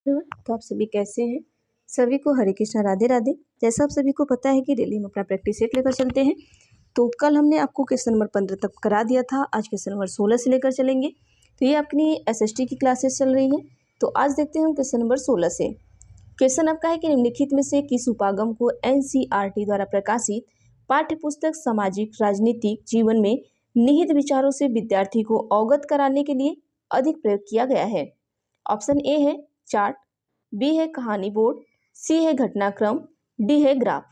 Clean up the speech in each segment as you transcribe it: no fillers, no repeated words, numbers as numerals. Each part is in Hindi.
एवरीवन, तो आप सभी कैसे हैं। सभी को हरे कृष्णा, राधे राधे। जैसा आप सभी को पता है कि डेली हम अपना प्रैक्टिस सेट लेकर चलते हैं। तो कल हमने आपको क्वेश्चन नंबर 15 तक करा दिया था। आज क्वेश्चन नंबर 16 से लेकर चलेंगे। तो ये अपनी एसएसटी की क्लासेस चल रही हैं। तो आज देखते हैं हम क्वेश्चन नंबर 16 से। क्वेश्चन आपका है कि निम्नलिखित में से किस उपागम को एनसीईआरटी द्वारा प्रकाशित पाठ्य पुस्तक सामाजिक राजनीतिक जीवन में निहित विचारों से विद्यार्थी को अवगत कराने के लिए अधिक प्रयोग किया गया है। ऑप्शन ए है चार्ट, बी है कहानी बोर्ड, सी है घटनाक्रम, डी है ग्राफ।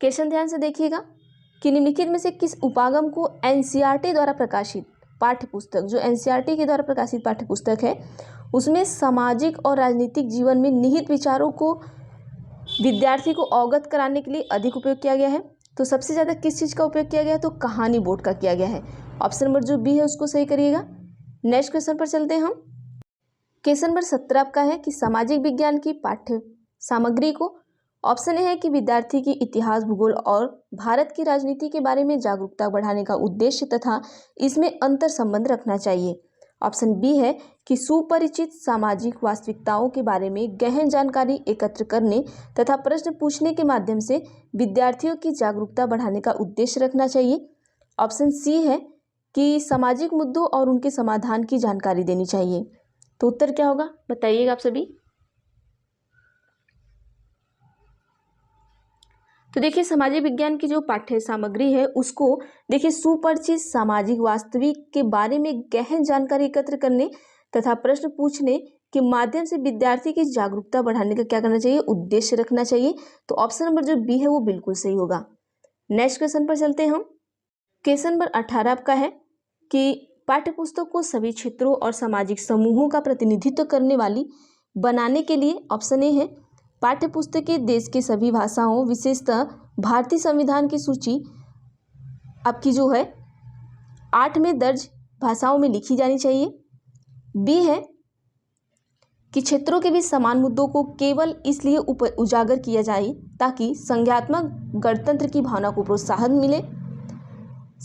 क्वेश्चन ध्यान से देखिएगा कि निम्नलिखित में से किस उपागम को एनसीईआरटी द्वारा प्रकाशित पाठ्य पुस्तक, जो एनसीईआरटी के द्वारा प्रकाशित पाठ्य पुस्तक है, उसमें सामाजिक और राजनीतिक जीवन में निहित विचारों को विद्यार्थी को अवगत कराने के लिए अधिक उपयोग किया गया है। तो सबसे ज़्यादा किस चीज़ का उपयोग किया गया है? तो कहानी बोर्ड का किया गया है। ऑप्शन नंबर जो बी है उसको सही करिएगा। नेक्स्ट क्वेश्चन पर चलते हैं हम। क्वेश्चन नंबर 17 आपका है कि सामाजिक विज्ञान की पाठ्य सामग्री को, ऑप्शन ए है कि विद्यार्थी की इतिहास, भूगोल और भारत की राजनीति के बारे में जागरूकता बढ़ाने का उद्देश्य तथा इसमें अंतर संबंध रखना चाहिए। ऑप्शन बी है कि सुपरिचित सामाजिक वास्तविकताओं के बारे में गहन जानकारी एकत्र करने तथा प्रश्न पूछने के माध्यम से विद्यार्थियों की जागरूकता बढ़ाने का उद्देश्य रखना चाहिए। ऑप्शन सी है कि सामाजिक मुद्दों और उनके समाधान की जानकारी देनी चाहिए। तो उत्तर क्या होगा बताइएगा आप सभी। तो देखिए, सामाजिक विज्ञान की जो पाठ्य सामग्री है उसको देखिए सुपरिचित सामाजिक वास्तविक के बारे में गहन जानकारी एकत्र करने तथा प्रश्न पूछने के माध्यम से विद्यार्थी की जागरूकता बढ़ाने का क्या करना चाहिए? उद्देश्य रखना चाहिए। तो ऑप्शन नंबर जो बी है वो बिल्कुल सही होगा। नेक्स्ट क्वेश्चन पर चलते हैं हम। क्वेश्चन नंबर 18 आपका है कि पाठ्य पुस्तक को सभी क्षेत्रों और सामाजिक समूहों का प्रतिनिधित्व करने वाली बनाने के लिए, ऑप्शन ए है पाठ्य पुस्तकें देश के सभी भाषाओं विशेषतः भारतीय संविधान की सूची आपकी जो है 8 में दर्ज भाषाओं में लिखी जानी चाहिए। बी है कि क्षेत्रों के बीच समान मुद्दों को केवल इसलिए उजागर किया जाए ताकि संज्ञात्मक गणतंत्र की भावना को प्रोत्साहन मिले।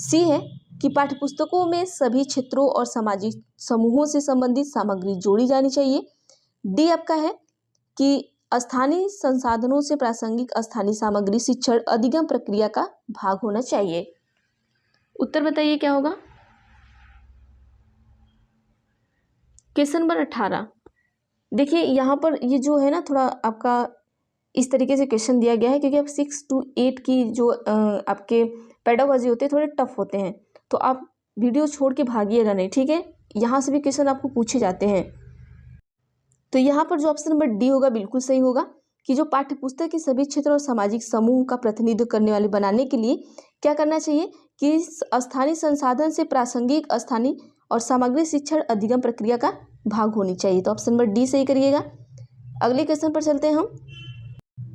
सी है कि पाठ्यपुस्तकों में सभी क्षेत्रों और सामाजिक समूहों से संबंधित सामग्री जोड़ी जानी चाहिए। डी आपका है कि स्थानीय संसाधनों से प्रासंगिक स्थानीय सामग्री शिक्षण अधिगम प्रक्रिया का भाग होना चाहिए। उत्तर बताइए क्या होगा। क्वेश्चन नंबर 18 देखिए, यहाँ पर ये जो है ना थोड़ा आपका इस तरीके से क्वेश्चन दिया गया है क्योंकि अब 6 to 8 की जो आपके पेडागोजी होते हैं थोड़े टफ होते हैं, तो आप वीडियो छोड़ के भागिएगा नहीं, ठीक है। यहाँ से भी क्वेश्चन आपको पूछे जाते हैं। तो यहाँ पर जो ऑप्शन नंबर डी होगा बिल्कुल सही होगा कि जो पाठ्य पुस्तक के सभी क्षेत्र और सामाजिक समूह का प्रतिनिधित्व करने वाले बनाने के लिए क्या करना चाहिए कि स्थानीय संसाधन से प्रासंगिक स्थानीय और सामग्री शिक्षण अधिगम प्रक्रिया का भाग होनी चाहिए। तो ऑप्शन नंबर डी सही करिएगा। अगले क्वेश्चन पर चलते हैं हम।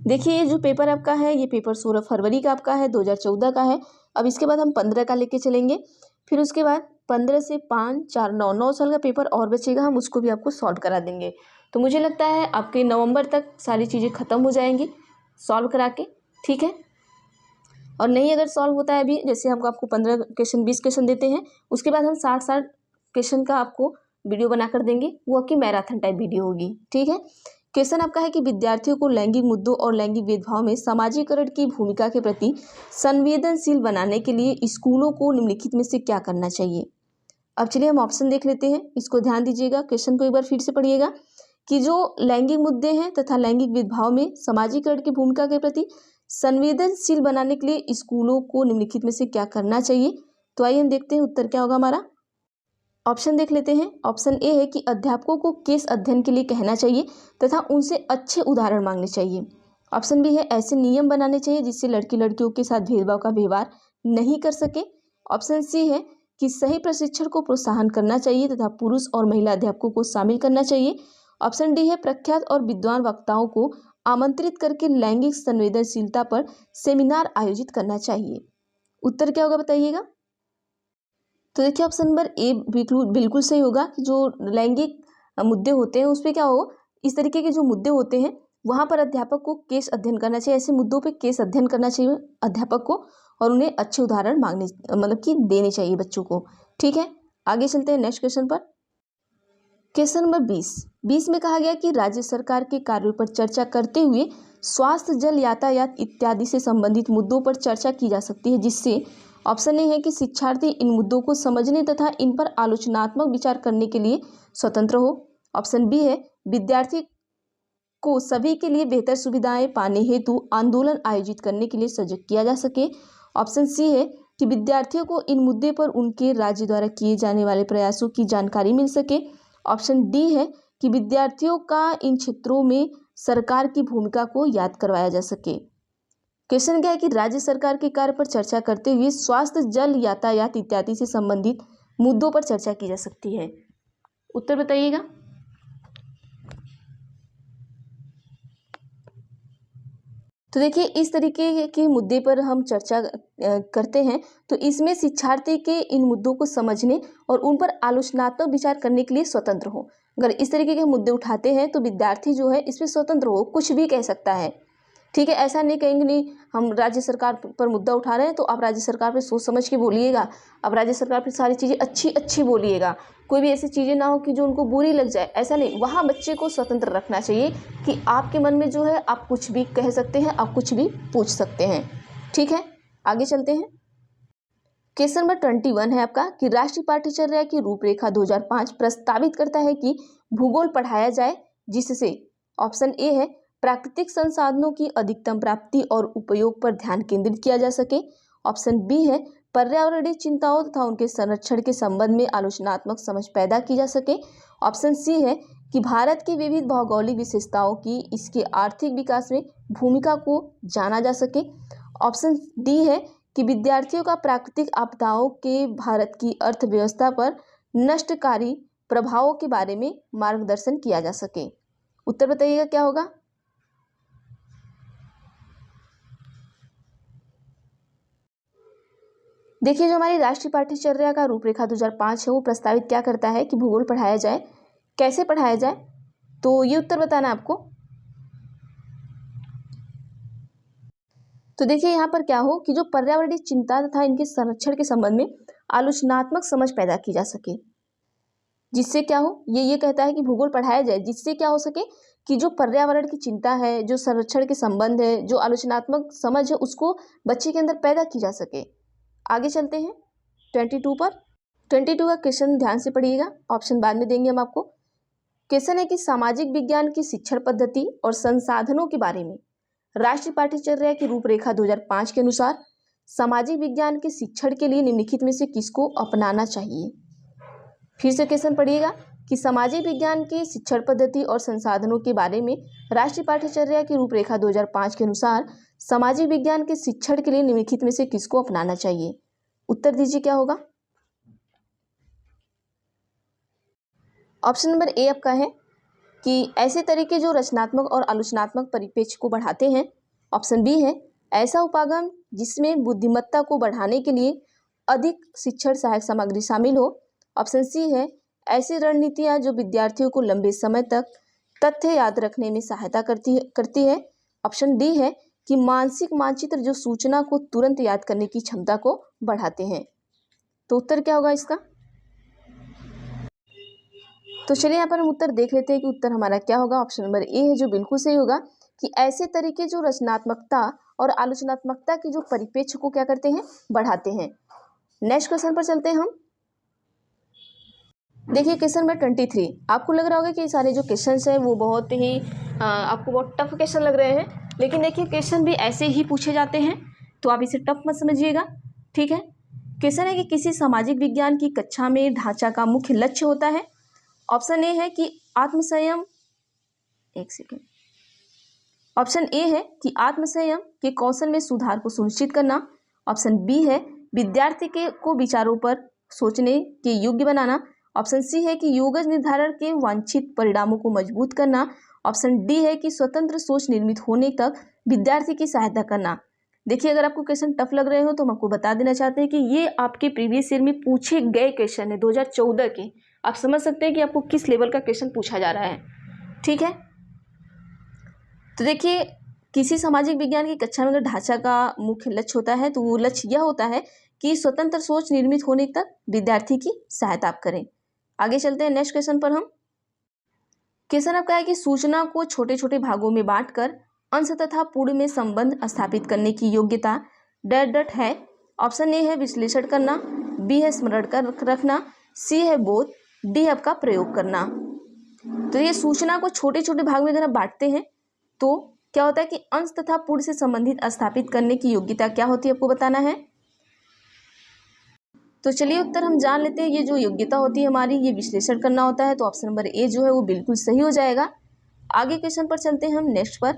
देखिए, ये जो पेपर आपका है ये पेपर 16 फरवरी का आपका है, 2014 का है। अब इसके बाद हम 15 का लेके चलेंगे, फिर उसके बाद 15 से 5, 4, 9 साल का पेपर और बचेगा, हम उसको भी आपको सॉल्व करा देंगे। तो मुझे लगता है आपके नवंबर तक सारी चीज़ें ख़त्म हो जाएंगी सॉल्व करा के, ठीक है। और नहीं अगर सॉल्व होता है अभी, जैसे हमको आपको 15 क्वेश्चन 20 क्वेश्चन देते हैं, उसके बाद हम 60 क्वेश्चन का आपको वीडियो बना कर देंगे, वो आपकी मैराथन टाइप वीडियो होगी, ठीक है। क्वेश्चन आपका है कि विद्यार्थियों को लैंगिक मुद्दों और लैंगिक भेदभाव में सामाजिकरण की भूमिका के प्रति संवेदनशील बनाने के लिए स्कूलों को निम्नलिखित में से क्या करना चाहिए। अब चलिए हम ऑप्शन देख लेते हैं, इसको ध्यान दीजिएगा, क्वेश्चन को एक बार फिर से पढ़िएगा कि जो लैंगिक मुद्दे हैं तथा लैंगिक भेदभाव में सामाजिकरण की भूमिका के प्रति संवेदनशील बनाने के लिए स्कूलों को निम्नलिखित में से क्या करना चाहिए। तो आइए हम देखते हैं उत्तर क्या होगा हमारा। ऑप्शन देख लेते हैं। ऑप्शन ए है कि अध्यापकों को केस अध्ययन के लिए कहना चाहिए तथा उनसे अच्छे उदाहरण मांगने चाहिए। ऑप्शन बी है ऐसे नियम बनाने चाहिए जिससे लड़की लड़कियों के साथ भेदभाव का व्यवहार नहीं कर सके। ऑप्शन सी है कि सही प्रशिक्षण को प्रोत्साहन करना चाहिए तथा पुरुष और महिला अध्यापकों को शामिल करना चाहिए। ऑप्शन डी है प्रख्यात और विद्वान वक्ताओं को आमंत्रित करके लैंगिक संवेदनशीलता पर सेमिनार आयोजित करना चाहिए। उत्तर क्या होगा बताइएगा। तो देखिए, ऑप्शन नंबर ए बिल्कुल सही होगा कि जो लैंगिक मुद्दे होते हैं उस पर क्या हो, इस तरीके के जो मुद्दे होते हैं वहाँ पर अध्यापक को केस अध्ययन करना चाहिए, ऐसे मुद्दों पे केस अध्ययन करना चाहिए अध्यापक को, और उन्हें अच्छे उदाहरण मांगने मतलब कि देने चाहिए बच्चों को, ठीक है। आगे चलते हैं नेक्स्ट क्वेश्चन पर। क्वेश्चन नंबर 20 में कहा गया कि राज्य सरकार के कार्यों पर चर्चा करते हुए स्वास्थ्य, जल, यातायात इत्यादि से संबंधित मुद्दों पर चर्चा की जा सकती है, जिससे ऑप्शन ए है कि शिक्षार्थी इन मुद्दों को समझने तथा इन पर आलोचनात्मक विचार करने के लिए स्वतंत्र हो। ऑप्शन बी है विद्यार्थी को सभी के लिए बेहतर सुविधाएं पाने हेतु आंदोलन आयोजित करने के लिए सजग किया जा सके। ऑप्शन सी है कि विद्यार्थियों को इन मुद्दे पर उनके राज्य द्वारा किए जाने वाले प्रयासों की जानकारी मिल सके। ऑप्शन डी है कि विद्यार्थियों का इन क्षेत्रों में सरकार की भूमिका को याद करवाया जा सके। क्वेश्चन क्या है कि राज्य सरकार के कार्य पर चर्चा करते हुए स्वास्थ्य, जल, यातायात इत्यादि से संबंधित मुद्दों पर चर्चा की जा सकती है। उत्तर बताइएगा। तो देखिए, इस तरीके के मुद्दे पर हम चर्चा करते हैं तो इसमें शिक्षार्थी के इन मुद्दों को समझने और उन पर आलोचनात्मक विचार करने के लिए स्वतंत्र हो। अगर इस तरीके के मुद्दे उठाते हैं तो विद्यार्थी जो है इसमें स्वतंत्र हो, कुछ भी कह सकता है। ठीक है, ऐसा नहीं कहेंगे नहीं हम राज्य सरकार पर मुद्दा उठा रहे हैं तो आप राज्य सरकार पर सोच समझ के बोलिएगा, आप राज्य सरकार पर सारी चीज़ें अच्छी अच्छी बोलिएगा, कोई भी ऐसी चीज़ें ना हो कि जो उनको बुरी लग जाए, ऐसा नहीं। वहाँ बच्चे को स्वतंत्र रखना चाहिए कि आपके मन में जो है आप कुछ भी कह सकते हैं, आप कुछ भी पूछ सकते हैं। ठीक है, आगे चलते हैं। क्वेश्चन नंबर 21 है आपका कि राष्ट्रीय पाठ्यचर्या की रूपरेखा 2005 प्रस्तावित करता है कि भूगोल पढ़ाया जाए जिससे ऑप्शन ए है प्राकृतिक संसाधनों की अधिकतम प्राप्ति और उपयोग पर ध्यान केंद्रित किया जा सके। ऑप्शन बी है पर्यावरणीय चिंताओं तथा उनके संरक्षण के संबंध में आलोचनात्मक समझ पैदा की जा सके। ऑप्शन सी है कि भारत की विविध भौगोलिक विशेषताओं की इसके आर्थिक विकास में भूमिका को जाना जा सके। ऑप्शन डी है कि विद्यार्थियों का प्राकृतिक आपदाओं के भारत की अर्थव्यवस्था पर नष्टकारी प्रभावों के बारे में मार्गदर्शन किया जा सके। उत्तर बताइएगा क्या होगा। देखिए, जो हमारी राष्ट्रीय पाठ्यचर्या का रूपरेखा 2005 है वो प्रस्तावित क्या करता है कि भूगोल पढ़ाया जाए, कैसे पढ़ाया जाए, तो ये उत्तर बताना है आपको। तो देखिए यहाँ पर क्या हो कि जो पर्यावरणीय चिंता तथा इनके संरक्षण के संबंध में आलोचनात्मक समझ पैदा की जा सके, जिससे क्या हो, ये कहता है कि भूगोल पढ़ाया जाए जिससे क्या हो सके कि जो पर्यावरण की चिंता है, जो संरक्षण के संबंध है, जो आलोचनात्मक समझ है, उसको बच्चे के अंदर पैदा की जा सके। आगे चलते हैं 22 पर। 22 का क्वेश्चन ध्यान से पढ़िएगा, ऑप्शन बाद में देंगे हम आपको। क्वेश्चन है कि सामाजिक विज्ञान की शिक्षण पद्धति और संसाधनों के बारे में राष्ट्रीय पाठ्यचर्या की रूपरेखा 2005 के अनुसार सामाजिक विज्ञान के शिक्षण के लिए निम्नलिखित में से किसको अपनाना चाहिए। फिर से क्वेश्चन पढ़िएगा कि सामाजिक विज्ञान की शिक्षण पद्धति और संसाधनों के बारे में राष्ट्रीय पाठ्यचर्या की रूपरेखा 2005 के अनुसार सामाजिक विज्ञान के शिक्षण के लिए निम्नलिखित में से किसको अपनाना चाहिए। उत्तर दीजिए क्या होगा। ऑप्शन नंबर ए आपका है कि ऐसे तरीके जो रचनात्मक और आलोचनात्मक परिप्रेक्ष्य को बढ़ाते हैं। ऑप्शन बी है ऐसा उपागम जिसमें बुद्धिमत्ता को बढ़ाने के लिए अधिक शिक्षण सहायक सामग्री शामिल हो। ऑप्शन सी है ऐसी रणनीतियाँ जो विद्यार्थियों को लंबे समय तक तथ्य याद रखने में सहायता करती है। ऑप्शन डी है कि मानसिक मानचित्र जो सूचना को तुरंत याद करने की क्षमता को बढ़ाते हैं। तो उत्तर क्या होगा इसका। तो चलिए यहाँ पर हम उत्तर देख लेते हैं कि उत्तर हमारा क्या होगा। ऑप्शन नंबर ए है जो बिल्कुल सही होगा कि ऐसे तरीके जो रचनात्मकता और आलोचनात्मकता के जो परिप्रेक्ष्य को क्या करते हैं, बढ़ाते हैं। नेक्स्ट क्वेश्चन पर चलते हैं हम। देखिए क्वेश्चन नंबर 23। आपको लग रहा होगा कि सारे जो क्वेश्चन हैं वो बहुत ही आपको बहुत टफ क्वेश्चन लग रहे हैं, लेकिन देखिए क्वेश्चन भी ऐसे ही पूछे जाते हैं तो आप इसे टफ मत समझिएगा। ठीक है, क्वेश्चन है कि किसी सामाजिक विज्ञान की कक्षा में ढांचा का मुख्य लक्ष्य होता है। ऑप्शन ए है कि आत्मसंयम, एक सेकेंड, ऑप्शन ए है कि आत्मसंयम के कौशल में सुधार को सुनिश्चित करना। ऑप्शन बी है विद्यार्थी को विचारों पर सोचने के योग्य बनाना। ऑप्शन सी है कि योग्य निर्धारण के वांछित परिणामों को मजबूत करना। ऑप्शन डी है कि स्वतंत्र सोच निर्मित होने तक विद्यार्थी की सहायता करना। देखिए अगर आपको क्वेश्चन टफ लग रहे हो तो हम आपको बता देना चाहते हैं कि ये आपके प्रीवियस ईयर में पूछे गए क्वेश्चन है 2014 के। आप समझ सकते हैं कि आपको किस लेवल का क्वेश्चन पूछा जा रहा है। ठीक है, तो देखिए किसी सामाजिक विज्ञान की कक्षा में अगर ढांचा का मुख्य लक्ष्य होता है तो वो लक्ष्य यह होता है कि स्वतंत्र सोच निर्मित होने तक विद्यार्थी की सहायता आप करें। आगे चलते हैं नेक्स्ट क्वेश्चन पर हम। क्वेश्चन आपका है कि सूचना को छोटे छोटे भागों में बांटकर अंश तथा पूर्ण में संबंध स्थापित करने की योग्यता डैट डट है। ऑप्शन ए है विश्लेषण करना, बी है स्मरण कर रखना, सी है बोध, डी है आपका प्रयोग करना। तो ये सूचना को छोटे छोटे भाग में अगर आप बांटते हैं तो क्या होता है कि अंश तथा पूर्ण से संबंधित स्थापित करने की योग्यता क्या होती है आपको बताना है। तो चलिए उत्तर हम जान लेते हैं। ये जो योग्यता होती है हमारी, ये विश्लेषण करना होता है। तो ऑप्शन नंबर ए जो है वो बिल्कुल सही हो जाएगा। आगे क्वेश्चन पर चलते हैं हम नेक्स्ट पर।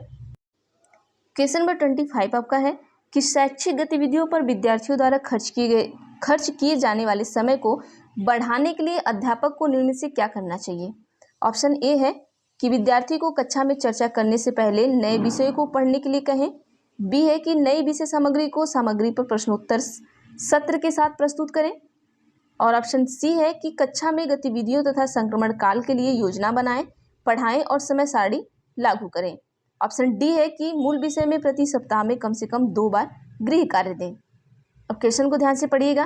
क्वेश्चन नंबर 25 आपका है कि शैक्षिक गतिविधियों पर विद्यार्थियों द्वारा खर्च किए जाने वाले समय को बढ़ाने के लिए अध्यापक को निम्न से क्या करना चाहिए। ऑप्शन ए है कि विद्यार्थी को कक्षा में चर्चा करने से पहले नए विषय को पढ़ने के लिए कहें, बी है कि नई विषय सामग्री को सामग्री पर प्रश्नोत्तर सत्र के साथ प्रस्तुत करें, और ऑप्शन सी है कि कक्षा में गतिविधियों तथा संक्रमण काल के लिए योजना बनाएं, पढ़ाएं और समय सारणी लागू करें। ऑप्शन डी है कि मूल विषय में प्रति सप्ताह में कम से कम 2 बार गृह कार्य दें। अब क्वेश्चन को ध्यान से पढ़िएगा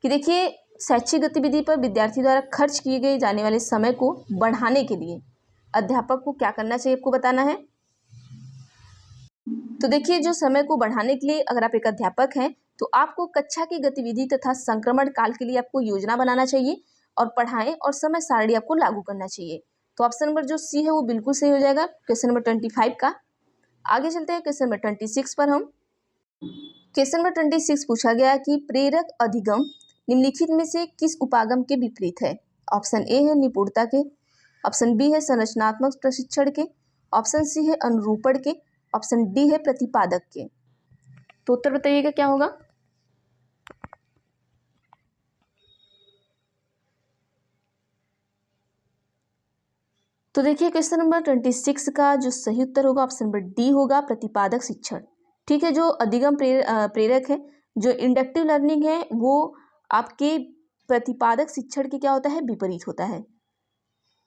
कि देखिए शैक्षिक गतिविधि पर विद्यार्थी द्वारा खर्च किए गए जाने वाले समय को बढ़ाने के लिए अध्यापक को क्या करना चाहिए आपको बताना है। तो देखिए जो समय को बढ़ाने के लिए अगर आप एक अध्यापक हैं तो आपको कक्षा की गतिविधि तथा संक्रमण काल के लिए आपको योजना बनाना चाहिए और पढ़ाएं और समय सारणी आपको लागू करना चाहिए। तो ऑप्शन नंबर जो सी है वो बिल्कुल सही हो जाएगा क्वेश्चन नंबर 25 का। आगे चलते हैं क्वेश्चन नंबर 26 पर। हम क्वेश्चन नंबर 26 पूछा गया कि प्रेरक अधिगम निम्नलिखित में से किस उपागम के विपरीत है। ऑप्शन ए है निपुणता के, ऑप्शन बी है संरचनात्मक प्रशिक्षण के, ऑप्शन सी है अनुरूपण के, ऑप्शन डी है प्रतिपादक के। तो उत्तर बताइएगा क्या होगा। तो देखिए क्वेश्चन नंबर 26 का जो सही उत्तर होगा ऑप्शन नंबर डी होगा, प्रतिपादक शिक्षण। ठीक है, जो अधिगम प्रेरक है, जो इंडक्टिव लर्निंग है, वो आपके प्रतिपादक शिक्षण के क्या होता है, विपरीत होता है।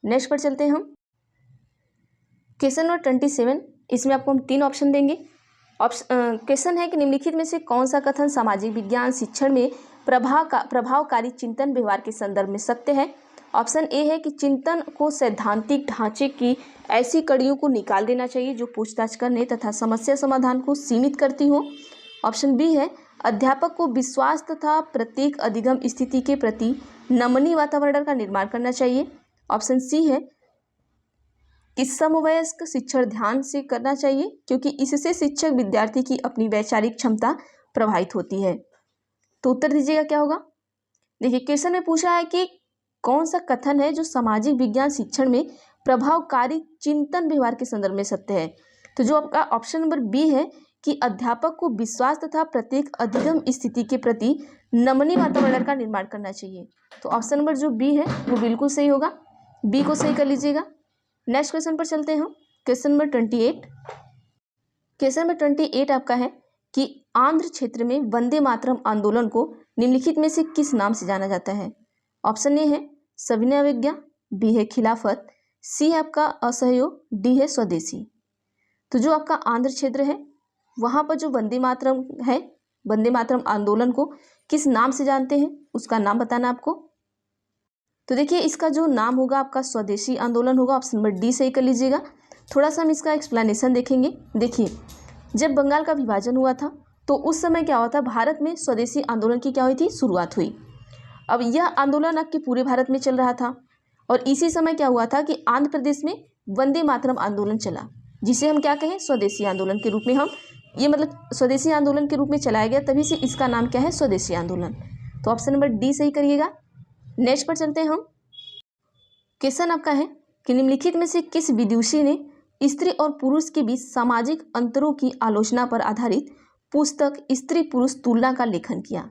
नेक्स्ट पर चलते हैं हम। क्वेश्चन नंबर 27, इसमें आपको हम 3 ऑप्शन देंगे। क्वेश्चन है कि निम्नलिखित में से कौन सा कथन सामाजिक विज्ञान शिक्षण में प्रभावकारी चिंतन व्यवहार के संदर्भ में सत्य है। ऑप्शन ए है कि चिंतन को सैद्धांतिक ढांचे की ऐसी कड़ियों को निकाल देना चाहिए जो पूछताछ करने तथा समस्या समाधान को सीमित करती हो। ऑप्शन बी है अध्यापक को विश्वास तथा प्रत्येक अधिगम स्थिति के प्रति नमनीय वातावरण का निर्माण करना चाहिए। ऑप्शन सी है कि समवयस्क शिक्षण ध्यान से करना चाहिए क्योंकि इससे शिक्षक विद्यार्थी की अपनी वैचारिक क्षमता प्रभावित होती है। तो उत्तर दीजिएगा क्या होगा। देखिए क्वेश्चन में पूछा है कि कौन सा कथन है जो सामाजिक विज्ञान शिक्षण में प्रभावकारी चिंतन व्यवहार के संदर्भ में सत्य है। तो जो आपका ऑप्शन नंबर बी है कि अध्यापक को विश्वास तथा प्रत्येक अधिगम स्थिति के प्रति नमनीय वातावरण का निर्माण करना चाहिए। तो ऑप्शन नंबर जो बी है वो बिल्कुल सही होगा, बी को सही कर लीजिएगा। नेक्स्ट क्वेश्चन पर चलते हैं हम। Question number 28। क्वेश्चन नंबर 28 आपका है कि आंध्र क्षेत्र में वंदे मातरम आंदोलन को निम्नलिखित में से किस नाम से जाना जाता है। ऑप्शन ए है सविनय अवज्ञा, बी है खिलाफत, सी है आपका असहयोग, डी है स्वदेशी। तो जो आपका आंध्र क्षेत्र है वहाँ पर जो वंदे मातरम है, वंदे मातरम आंदोलन को किस नाम से जानते हैं उसका नाम बताना आपको। तो देखिए इसका जो नाम होगा आपका स्वदेशी आंदोलन होगा। ऑप्शन नंबर डी सही कर लीजिएगा। थोड़ा सा हम इसका एक्सप्लेनेशन देखेंगे। देखिए जब बंगाल का विभाजन हुआ था तो उस समय क्या हुआ था, भारत में स्वदेशी आंदोलन की क्या हुई थी, शुरुआत हुई। अब यह आंदोलन आपके पूरे भारत में चल रहा था और इसी समय क्या हुआ था कि आंध्र प्रदेश में वंदे मातरम आंदोलन चला, जिसे हम क्या कहें, स्वदेशी आंदोलन के रूप में हम ये मतलब स्वदेशी आंदोलन के रूप में चलाया गया, तभी से इसका नाम क्या है, स्वदेशी आंदोलन। तो ऑप्शन नंबर डी सही करिएगा। नेक्स्ट पर चलते हैं हम। क्वेश्चन आपका है कि निम्नलिखित में से किस विदुषी ने स्त्री और पुरुष के बीच सामाजिक अंतरों की आलोचना पर आधारित पुस्तक स्त्री पुरुष तुलना का लेखन किया।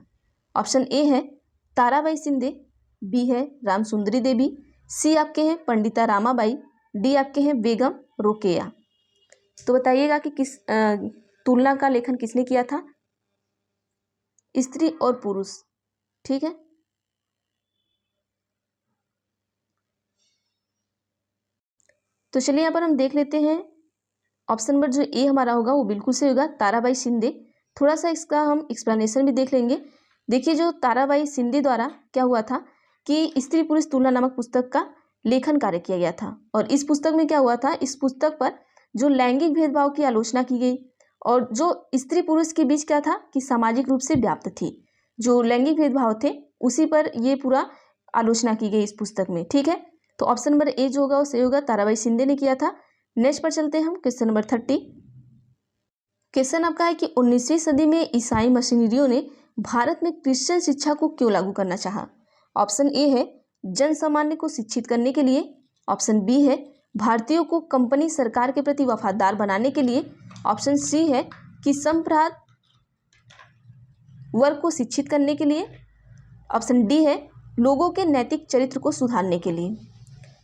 ऑप्शन ए है ताराबाई शिंदे, बी है रामसुंदरी देवी, सी आपके हैं पंडिता रामाबाई, डी आपके हैं बेगम रोकेया। तो बताइएगा कि किस तुलना का लेखन किसने किया था, स्त्री और पुरुष। ठीक है, तो चलिए यहाँ पर हम देख लेते हैं। ऑप्शन नंबर जो ए हमारा होगा वो बिल्कुल सही होगा, ताराबाई शिंदे। थोड़ा सा इसका हम एक्सप्लेनेशन भी देख लेंगे। देखिए जो ताराबाई शिंदे द्वारा क्या हुआ था कि स्त्री पुरुष तुलना नामक पुस्तक का लेखन कार्य किया गया था। और इस पुस्तक में क्या हुआ था, इस पुस्तक पर जो लैंगिक भेदभाव की आलोचना की गई और जो स्त्री पुरुष के बीच क्या था कि सामाजिक रूप से व्याप्त थी, जो लैंगिक भेदभाव थे उसी पर ये पूरा आलोचना की गई इस पुस्तक में। ठीक है, तो ऑप्शन नंबर ए जो होगा वो सही होगा, ताराबाई शिंदे ने किया था। नेक्स्ट पर चलते हैं हम, क्वेश्चन नंबर 30। क्वेश्चन आपका है कि 19वीं सदी में ईसाई मिशनरियों ने भारत में क्रिश्चियन शिक्षा को क्यों लागू करना चाहा। ऑप्शन ए है जन सामान्य को शिक्षित करने के लिए, ऑप्शन बी है भारतीयों को कंपनी सरकार के प्रति वफादार बनाने के लिए, ऑप्शन सी है कि संप्रदाय वर्ग को शिक्षित करने के लिए, ऑप्शन डी है लोगों के नैतिक चरित्र को सुधारने के लिए।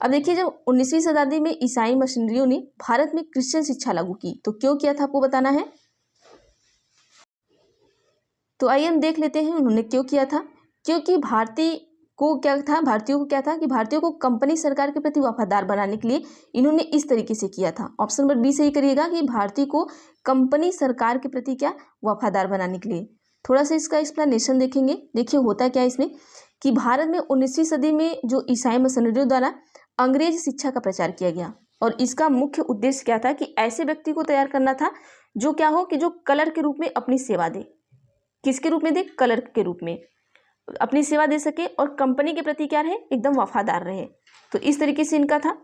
अब देखिए, जब 19वीं शताब्दी में ईसाई मिशनरियों ने भारत में क्रिश्चियन शिक्षा लागू की तो क्यों किया था आपको बताना है। तो आइए हम देख लेते हैं उन्होंने क्यों किया था। क्योंकि भारतीयों को क्या था कि भारतीयों को कंपनी सरकार के प्रति वफादार बनाने के लिए इन्होंने इस तरीके से किया था। ऑप्शन नंबर बी सही करिएगा कि भारतीय को कंपनी सरकार के प्रति क्या वफादार बनाने के लिए। थोड़ा सा इसका एक्सप्लेनेशन देखेंगे। देखिए होता क्या है इसमें कि भारत में 19वीं सदी में जो ईसाई मिशनरियों द्वारा अंग्रेज शिक्षा का प्रचार किया गया और इसका मुख्य उद्देश्य क्या था कि ऐसे व्यक्ति को तैयार करना था जो क्या हो कि जो कलर के रूप में अपनी सेवा दे। किसके रूप में दे, कलर के रूप में अपनी सेवा दे सके और कंपनी के प्रति क्या रहे, एकदम वफादार रहे। तो इस तरीके से इनका था।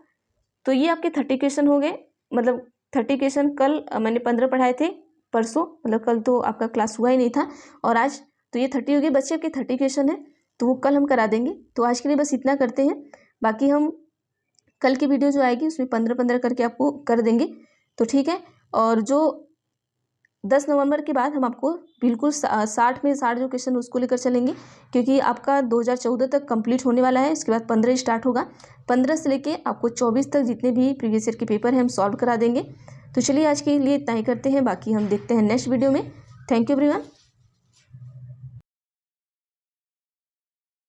तो ये आपके 30 क्वेश्चन हो गए, मतलब 30 क्वेश्चन कल मैंने 15 पढ़ाए थे, परसों मतलब कल तो आपका क्लास हुआ ही नहीं था और आज तो ये 30 हो गए। बच्चे आपके 30 क्वेश्चन है तो वो कल हम करा देंगे। तो आज के लिए बस इतना करते हैं, बाकी हम कल की वीडियो जो आएगी उसमें 15-15 करके आपको कर देंगे। तो ठीक है, और जो 10 नवंबर के बाद हम आपको बिल्कुल 60 में 60 जो क्वेश्चन उसको लेकर चलेंगे, क्योंकि आपका 2014 तक कंप्लीट होने वाला है। इसके बाद 15 स्टार्ट होगा, 15 से लेके आपको 24 तक जितने भी प्रीवियस ईयर के पेपर हैं हम सॉल्व करा देंगे। तो चलिए आज के लिए इतना ही करते हैं, बाकी हम देखते हैं नेक्स्ट वीडियो में। Thank you everyone.